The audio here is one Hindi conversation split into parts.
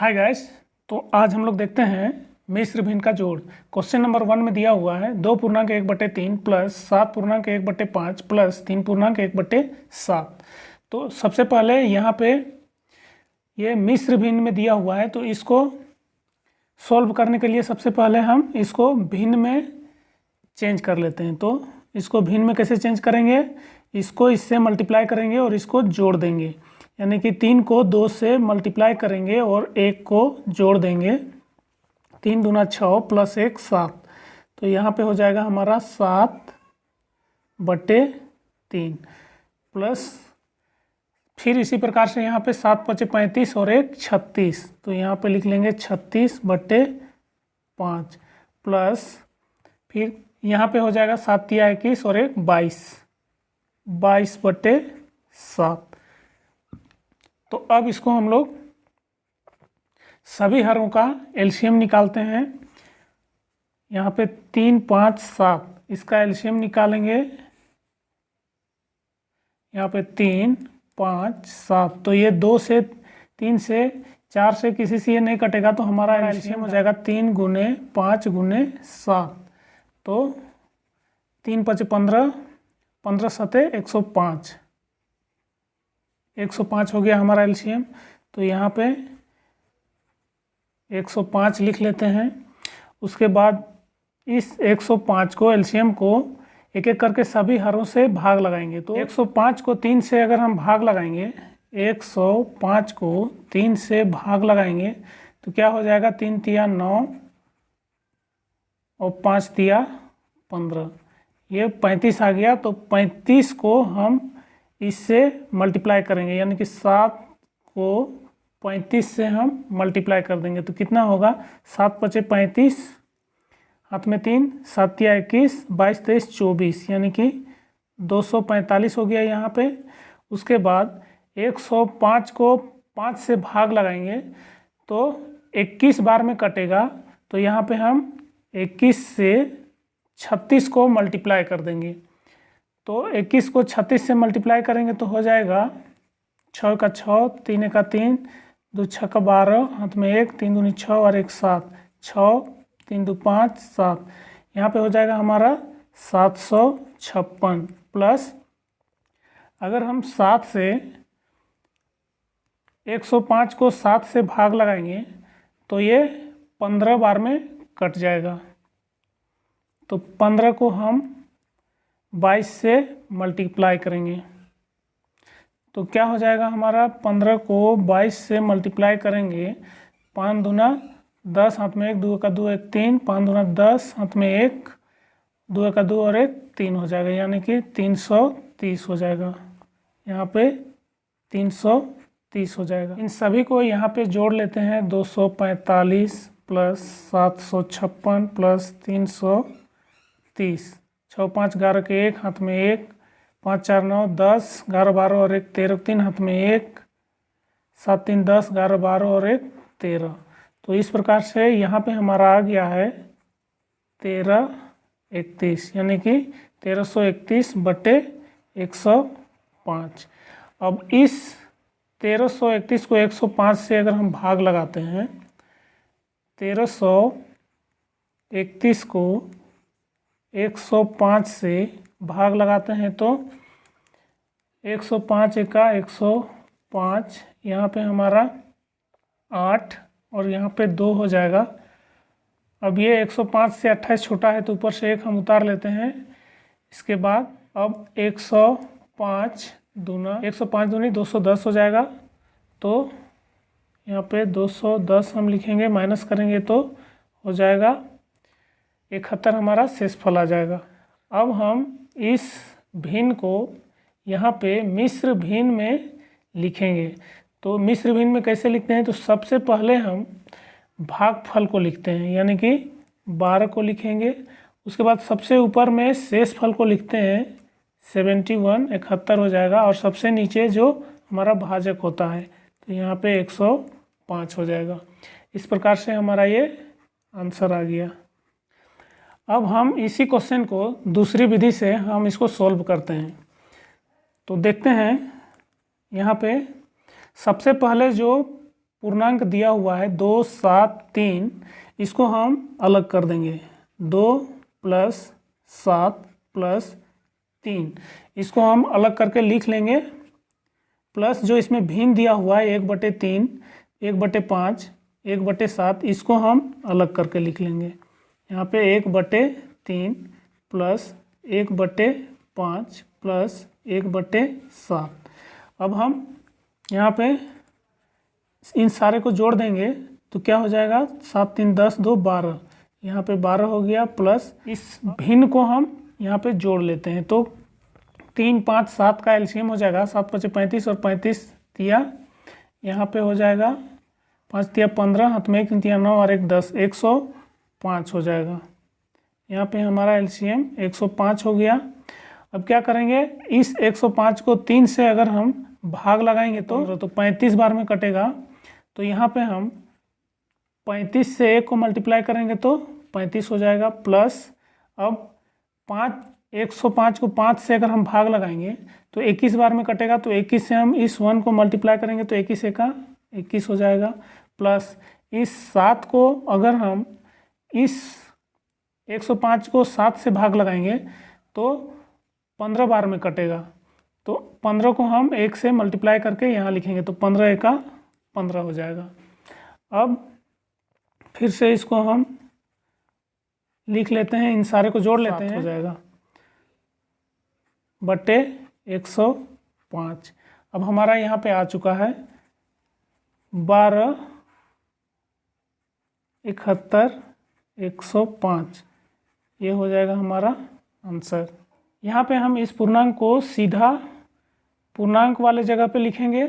Hi guys. तो आज हम लोग देखते हैं मिश्र भिन्न का जोड़। क्वेश्चन नंबर 1 में दिया हुआ है 2.1/3 प्लस 7.1/5 प्लस 3.1/7। तो सबसे पहले यहाँ पे ये मिश्र भिन्न में दिया हुआ है, तो इसको सॉल्व करने के लिए सबसे पहले हम इसको भिन्न में चेंज कर लेते हैं। तो इसको भिन्न में कैसे चेंज करेंगे, इसको इससे मल्टीप्लाई करेंगे और इसको जोड़ देंगे, यानी कि 3 को 2 से मल्टीप्लाई करेंगे और 1 को जोड़ देंगे। 3 दूना 6 प्लस 1 7। तो यहाँ पे हो जाएगा हमारा 7/3 प्लस फिर इसी प्रकार से यहाँ पे 7 × 5 = 35 और 1 36। तो यहाँ पे लिख लेंगे 36/5 प्लस फिर यहाँ पे हो जाएगा 7 × 21 और 1 22 22/7। तो अब इसको हम लोग सभी हरों का एलसीएम निकालते हैं। यहाँ पे 3 5 7 इसका एलसीएम निकालेंगे। यहाँ पे 3 5 7, तो ये 2 से 3 से 4 से किसी से ये नहीं कटेगा, तो हमारा एलसीएम हो जाएगा 3 × 5 × 7। तो 3 × 5 = 15, 15 × 7 = 105। 105 हो गया हमारा एलसीएम। तो यहाँ पे 105 लिख लेते हैं। उसके बाद इस 105 को एलसीएम को एक एक करके सभी हरों से भाग लगाएंगे। तो 105 को 3 से अगर हम भाग लगाएंगे, 105 को 3 से भाग लगाएंगे तो क्या हो जाएगा, 3 × 9 और 5 × 15, ये 35 आ गया। तो 35 को हम इससे मल्टीप्लाई करेंगे, यानी कि 7 को 35 से हम मल्टीप्लाई कर देंगे। तो कितना होगा, 7 × 5 = 35, हाथ में 3, 7 × 21 22 23 24, यानी कि 245 हो गया यहाँ पे। उसके बाद 105 को 5 से भाग लगाएंगे तो 21 बार में कटेगा। तो यहाँ पे हम 21 से 36 को मल्टीप्लाई कर देंगे। तो 21 को 36 से मल्टीप्लाई करेंगे तो हो जाएगा 6 का 6, 3 का 3, 2 6 का 12, हाथ में 1, 3 दूनी 6 और 1 7, 6 3 2 5 7। यहाँ पे हो जाएगा हमारा 756 प्लस, अगर हम 7 से 105 को 7 से भाग लगाएंगे तो ये 15 बार में कट जाएगा। तो 15 को हम 22 से मल्टीप्लाई करेंगे तो क्या हो जाएगा हमारा, 15 को 22 से मल्टीप्लाई करेंगे, 5 दूना 10, हाथ में 1, 2 का 2 1 3, 5 दूना 10, हाथ में 1, 2 का 2 और 1 3 हो जाएगा, यानी कि 330 हो जाएगा। यहाँ पे 330 हो जाएगा। इन सभी को यहाँ पे जोड़ लेते हैं। 245 प्लस 756 प्लस 330, 6 5 11 के 1, हाथ में 1, 5 4 9 10, 11 12 और 1 13, 3 हाथ में 1, 7 3 10, 11 12 और 1 13। तो इस प्रकार से यहाँ पे हमारा आ गया है 1331, यानी कि 1331/105। अब इस 1331 को 105 से अगर हम भाग लगाते हैं, 1331 को 105 से भाग लगाते हैं तो 105 × 105, यहाँ पे हमारा 8 और यहाँ पे 2 हो जाएगा। अब ये 105 से 28 छोटा है तो ऊपर से 1 हम उतार लेते हैं। इसके बाद अब 105 दूनी 210 हो जाएगा। तो यहाँ पे 210 हम लिखेंगे, माइनस करेंगे तो हो जाएगा 71, हमारा शेषफल आ जाएगा। अब हम इस भिन्न को यहाँ पे मिश्र भिन्न में लिखेंगे। तो मिश्र भिन्न में कैसे लिखते हैं, तो सबसे पहले हम भागफल को लिखते हैं, यानी कि 12 को लिखेंगे। उसके बाद सबसे ऊपर में शेषफल को लिखते हैं 71, 71 हो जाएगा। और सबसे नीचे जो हमारा भाजक होता है तो यहाँ पे 105 हो जाएगा। इस प्रकार से हमारा ये आंसर आ गया। अब हम इसी क्वेश्चन को दूसरी विधि से हम इसको सॉल्व करते हैं। तो देखते हैं यहाँ पे सबसे पहले जो पूर्णांक दिया हुआ है 2, 7, 3, इसको हम अलग कर देंगे। 2 + 7 + 3, इसको हम अलग करके लिख लेंगे। प्लस जो इसमें भिन्न दिया हुआ है 1/3, 1/5, 1/7, इसको हम अलग करके लिख लेंगे। यहाँ पे 1/3 + 1/5 + 1/7। अब हम यहाँ पे इन सारे को जोड़ देंगे तो क्या हो जाएगा, 7, 3, 10, 2, 12, यहाँ पे 12 हो गया। प्लस इस भिन्न को हम यहाँ पे जोड़ लेते हैं तो 3, 5, 7 का एलसीएम हो जाएगा। 7 × 5 = 35 और 35 तिया यहाँ पे हो जाएगा 5 तिया 15, हाथ में 1 3 तिया 9 और 1 10, 105 हो जाएगा। यहाँ पे हमारा एलसीएम 105 हो गया। अब क्या करेंगे, इस 105 को 3 से अगर हम भाग लगाएंगे तो 35 बार में कटेगा। तो यहाँ पे हम 35 से 1 को मल्टीप्लाई करेंगे तो 35 हो जाएगा। प्लस अब 105 को 5 से अगर हम भाग लगाएंगे तो 21 बार में कटेगा। तो 21 से हम इस 1 को मल्टीप्लाई करेंगे तो 21 एका 21 हो जाएगा। प्लस इस 7 को अगर हम इस 105 को 7 से भाग लगाएंगे तो 15 बार में कटेगा। तो 15 को हम 1 से मल्टीप्लाई करके यहाँ लिखेंगे तो 15 एका 15 हो जाएगा। अब फिर से इसको हम लिख लेते हैं, इन सारे को जोड़ लेते हैं, हो जाएगा बटे 105। अब हमारा यहाँ पे आ चुका है 12, 71, 105, ये हो जाएगा हमारा आंसर। यहाँ पे हम इस पूर्णांक को सीधा पूर्णांक वाले जगह पे लिखेंगे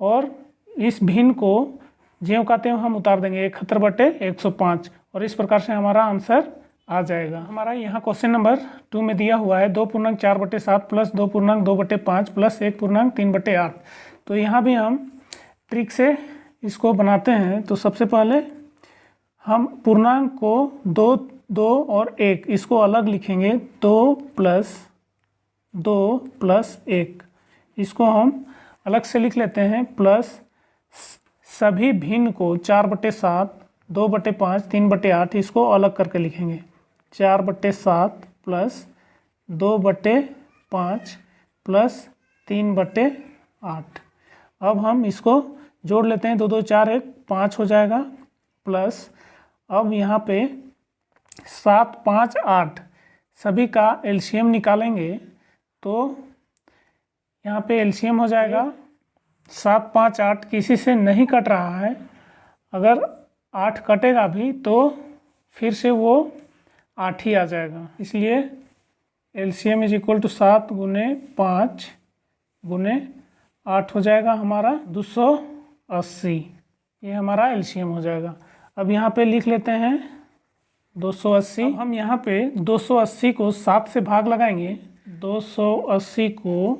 और इस भिन्न को ज्यों का त्यों हम उतार देंगे 71/105 और इस प्रकार से हमारा आंसर आ जाएगा। हमारा यहाँ क्वेश्चन नंबर 2 में दिया हुआ है 2.4/7 + 2.2/5 + 1.3/8। तो यहाँ भी हम ट्रिक से इसको बनाते हैं। तो सबसे पहले हम पूर्णांक को 2, 2 और 1 इसको अलग लिखेंगे। 2 + 2 + 1 इसको हम अलग से लिख लेते हैं। प्लस सभी भिन्न को 4/7, 2/5, 3/8 इसको अलग करके लिखेंगे। 4/7 + 2/5 + 3/8। अब हम इसको जोड़ लेते हैं। 2, 2, 4, 1, 5 हो जाएगा। प्लस अब यहाँ पे 7, 5, 8 सभी का एलसीएम निकालेंगे तो यहाँ पे एलसीएम हो जाएगा 7, 5, 8 किसी से नहीं कट रहा है। अगर 8 कटेगा भी तो फिर से वो 8 ही आ जाएगा। इसलिए एलसीएम = 7 × 5 × 8 हो जाएगा हमारा 280। ये हमारा एलसीएम हो जाएगा। अब यहाँ पे लिख लेते हैं 280। अब हम यहाँ पे 280 को 7 से भाग लगाएंगे। 280 को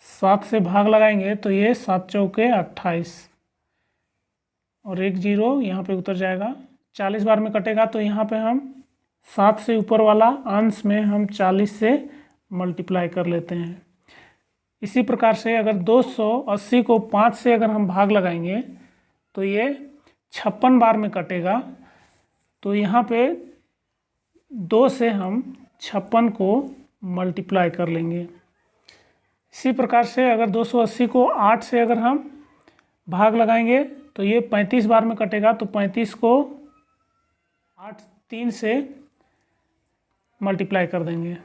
7 से भाग लगाएंगे तो ये 7 चौके 28 और 1 0 यहाँ पे उतर जाएगा। 40 बार में कटेगा तो यहाँ पे हम 7 से ऊपर वाला अंश में हम 40 से मल्टीप्लाई कर लेते हैं। इसी प्रकार से अगर 280 को 5 से अगर हम भाग लगाएंगे तो ये 56 बार में कटेगा। तो यहाँ पे 2 से हम 56 को मल्टीप्लाई कर लेंगे। इसी प्रकार से अगर 280 को 8 से अगर हम भाग लगाएंगे तो ये 35 बार में कटेगा। तो 35 को 8, 3 से मल्टीप्लाई कर देंगे।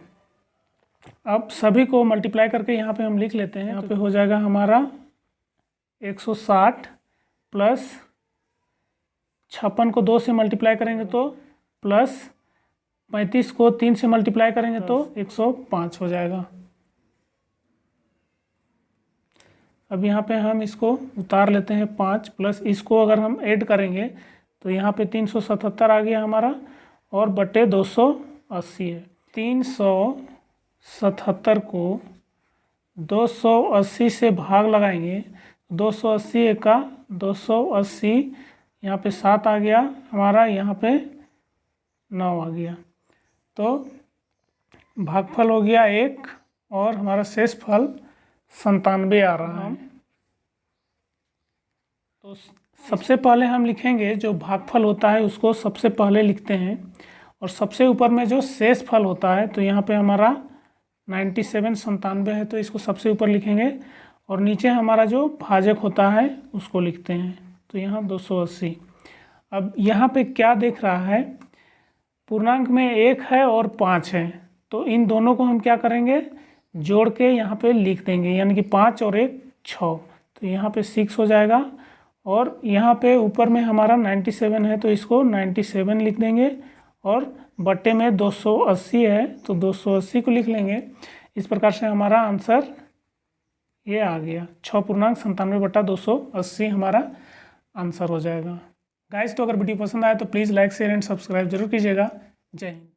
अब सभी को मल्टीप्लाई करके यहाँ पे हम लिख लेते हैं। यहाँ पे हो जाएगा हमारा 160 प्लस 56 को 2 से मल्टीप्लाई करेंगे तो प्लस 35 को 3 से मल्टीप्लाई करेंगे तो 105 हो जाएगा। अब यहाँ पे हम इसको उतार लेते हैं 5 प्लस इसको अगर हम ऐड करेंगे तो यहाँ पे 377 आ गया हमारा और बटे 280 है। 377 को 280 से भाग लगाएंगे। 280 का 280 यहाँ पे 7 आ गया हमारा, यहाँ पे 9 आ गया। तो भागफल हो गया 1 और हमारा शेष फल 97 आ रहा है। तो सबसे पहले हम लिखेंगे जो भागफल होता है उसको सबसे पहले लिखते हैं, और सबसे ऊपर में जो शेष फल होता है तो यहाँ पे हमारा 97 है तो इसको सबसे ऊपर लिखेंगे, और नीचे हमारा जो भाजक होता है उसको लिखते हैं, तो यहाँ 280। अब यहाँ पे क्या देख रहा है, पूर्णांक में 1 है और 5 है, तो इन दोनों को हम क्या करेंगे, जोड़ के यहाँ पे लिख देंगे, यानी कि 5 और 1 6, तो यहाँ पे 6 हो जाएगा। और यहाँ पे ऊपर में हमारा 97 है तो इसको 97 लिख देंगे, और बट्टे में 280 है तो 280 को लिख लेंगे। इस प्रकार से हमारा आंसर ये आ गया, 6.97/280 हमारा आंसर हो जाएगा। गाइस, तो अगर वीडियो पसंद आए तो please like share and subscribe जरूर कीजिएगा। जय हिंद।